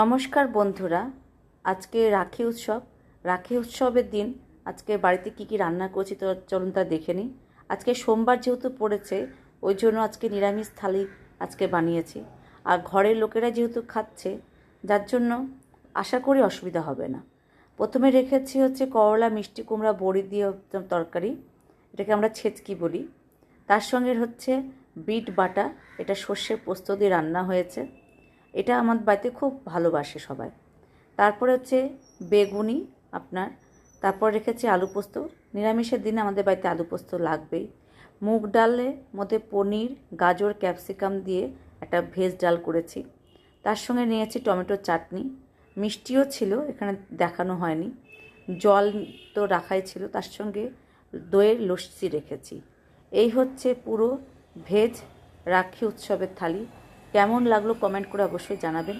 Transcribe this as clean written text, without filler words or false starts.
নমস্কার বন্ধুরা, আজকে রাখি উৎসবের দিন আজকে বাড়িতে কি কি রান্না করছি তো চলুন তা দেখে নিই। আজকে সোমবার যেহেতু পড়েছে ওই জন্য আজকে নিরামিষ থালি আজকে বানিয়েছি। আর ঘরের লোকেরা যেহেতু খাচ্ছে যার জন্য আশা করি অসুবিধা হবে না। প্রথমে রেখেছি হচ্ছে করলা, মিষ্টি কুমড়া, বড়ি দিয়ে তরকারি, এটাকে আমরা ছেচকি বলি। তার সঙ্গে হচ্ছে বিট বাটা, এটা সর্ষের পোস্ত দিয়ে রান্না হয়েছে। এটা আমার বাড়িতে খুব ভালোবাসে সবাই। তারপরে হচ্ছে বেগুনি আপনার, তারপর রেখেছি আলু পোস্ত। নিরামিষের দিনে আমাদের বাড়িতে আলু পোস্ত লাগবেই। মুগ ডালের মধ্যে পনির, গাজর, ক্যাপসিকাম দিয়ে একটা ভেজ ডাল করেছি। তার সঙ্গে নিয়েছি টমেটোর চাটনি, মিষ্টিও ছিল, এখানে দেখানো হয়নি। জল তো রাখাই ছিল, তার সঙ্গে দইয়ের লস্যি রেখেছি। এই হচ্ছে পুরো ভেজ রাখি উৎসবের থালি। কেমন লাগলো কমেন্ট করে অবশ্যই জানাবেন।